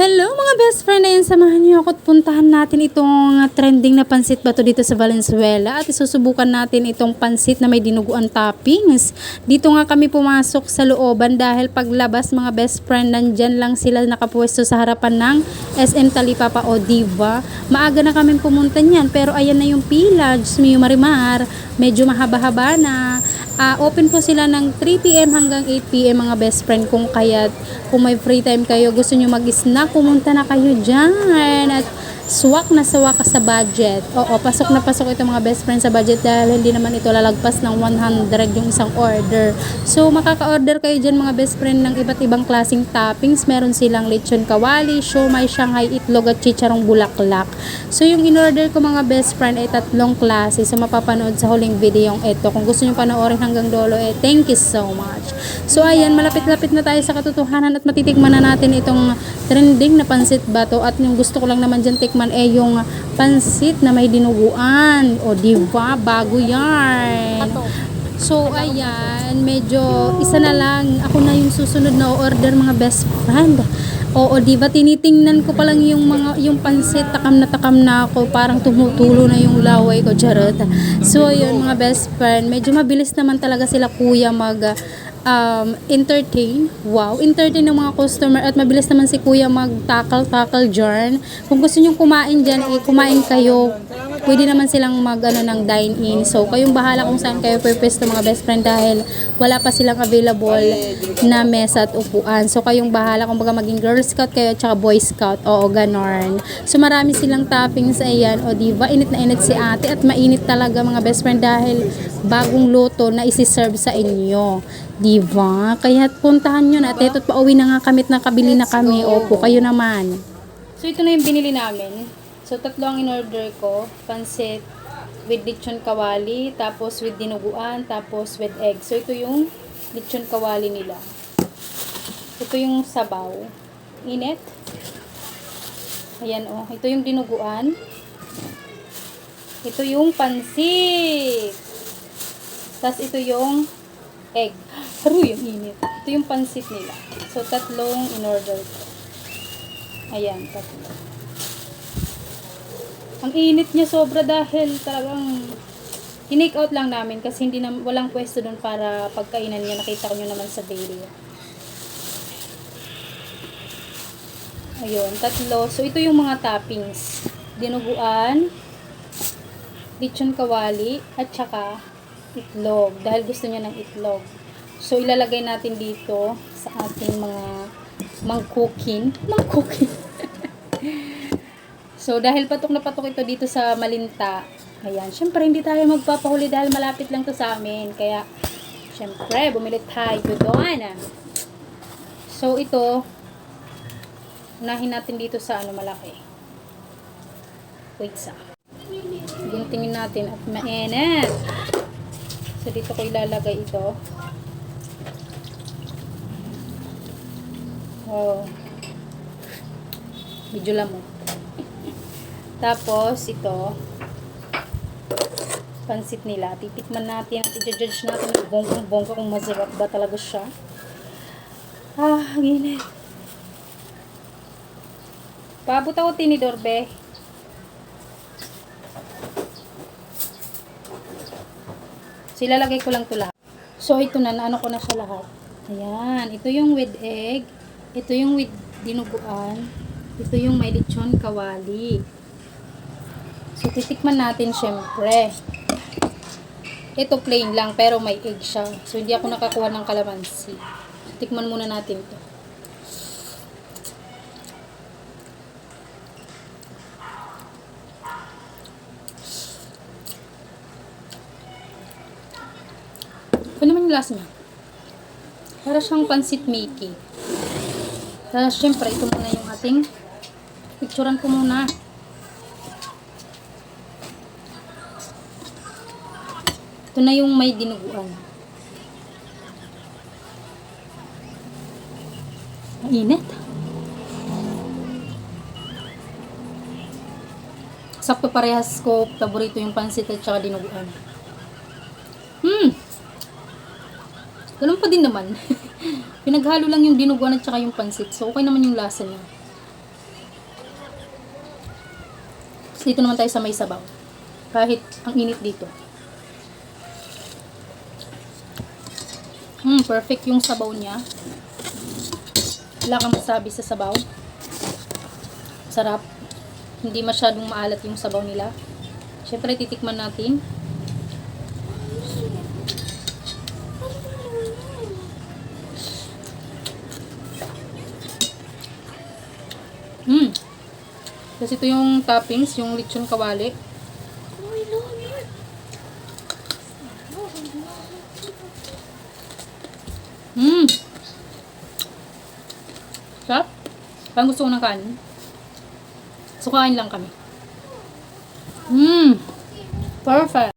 Hello mga best friend, ayan samahan niyo ako at puntahan natin itong trending na pansit bato dito sa Valenzuela at isusubukan natin itong pansit na may dinuguan toppings. Dito nga kami pumasok sa looban dahil paglabas mga best friend, nandyan lang sila nakapwesto sa harapan ng SM Talipapa o Diva. Maaga na kami pumunta niyan pero ayan na yung pila, Diyos mio Marimar, medyo mahaba-haba na. Open po sila ng 3 PM hanggang 8 PM mga best friend, kung may free time kayo, gusto nyo mag-snack, pumunta na kayo dyan at swak na swak sa budget. Oo, pasok na pasok ito mga best friend sa budget dahil hindi naman ito lalagpas ng 100 yung isang order. So makaka-order kayo dyan mga best friend ng iba't ibang klaseng toppings. Meron silang lechon kawali, siomai, shanghai, itlog at chicharong bulaklak. So yung in-order ko mga best friend ay 3 klase. So mapapanood sa huling video yung ito. Kung gusto nyo panoorin hanggang dulo, thank you so much. So ayan, malapit-lapit na tayo sa katotohanan at matitikman na natin itong trending na pansit bato. At yung gusto ko lang naman dyan tikman yung pansit na may dinuguan. O diba, bago yan. So ayan, medyo isa na lang, ako na yung susunod na order mga best friend. Oo, diba, tinitingnan ko pa lang yung pansit, takam na ako, parang tumutulo na yung laway ko, charot. So yun mga best friend, medyo mabilis naman talaga sila kuya entertain. Wow, entertain ng mga customer at mabilis naman si kuya mag-tackle dyan. Kung gusto nyo kumain dyan, kumain kayo. Pwede naman silang ng dine-in. So, kayong bahala kung saan kayo purpose mga best friend dahil wala pa silang available na mesa at upuan. So, kayong bahala kung baga maging Girl Scout kayo at saka Boy Scout. Oo, ganon. So, marami silang toppings. Ayan. O, diba? Init na init si ate at mainit talaga mga best friend dahil bagong luto na isi-serve sa inyo. Diba? Kaya puntahan nyo na. At ito't pauwi na nga kami at nakabili na kami. Opo, kayo naman. So, ito na yung binili namin. So, 3 ang in-order ko. Pansit with lechon kawali, tapos with dinuguan, tapos with egg. So, ito yung lechon kawali nila. Ito yung sabaw. Init. Ayan, oh. Ito yung dinuguan. Ito yung pansit. Tapos, ito yung egg. Haruy, yung init. Ito yung pansit nila. So, 3 in-order ko. Ayan, 3. Ang init niya sobra dahil talagang tinake out lang namin kasi walang pwesto doon para pagkainan niya. Nakita ko nyo naman sa video. Ayun, 3. So, ito yung mga toppings. Dinuguan, lechon kawali, at saka itlog. Dahil gusto niya ng itlog. So, ilalagay natin dito sa ating mga mangkukin. So, dahil patok na patok ito dito sa Malinta, ayan, syempre hindi tayo magpapahuli dahil malapit lang to sa amin. Kaya, syempre, bumili tayo doon. So, ito, unahin natin dito sa malaki. Wait sa. Guntingin natin at mainit. So, dito ko ilalagay ito. Oh. Medyo lamok. Tapos, ito, pansit nila. Titikman natin at i-judge natin bonggang-bongga kung masarap ba talaga siya. Ginit. Paabot ako tinidor, be. So, ilalagay ko lang ito lahat. So, ito na, naano ko na siya lahat. Ayan. Ito yung with egg. Ito yung with dinuguan. Ito yung may lechon kawali. So, titikman natin syempre. Ito plain lang, pero may egg siya. So, hindi ako nakakuha ng kalamansi. Tikman muna natin ito. Ano naman yung lasa niya? Para siyang pansit Mickey. Tapos, syempre, ito muna yung ating picturean ko muna. Ito na yung may dinuguan. Mainit. Sakto parehas ko. Paborito yung pansit at saka dinuguan. Ganun pa din naman. Pinaghalo lang yung dinuguan at saka yung pansit. So, okay naman yung lasa niya. So, dito naman tayo sa may sabaw. Kahit ang init dito. Perfect yung sabaw niya. Wala kang masabi sa sabaw. Sarap. Hindi masyadong maalat yung sabaw nila. Siyempre, titikman natin. Kasi ito yung toppings, yung lechon kawali. Sarap. Parang gusto ko ng kanin. So, kain lang kami. Perfect.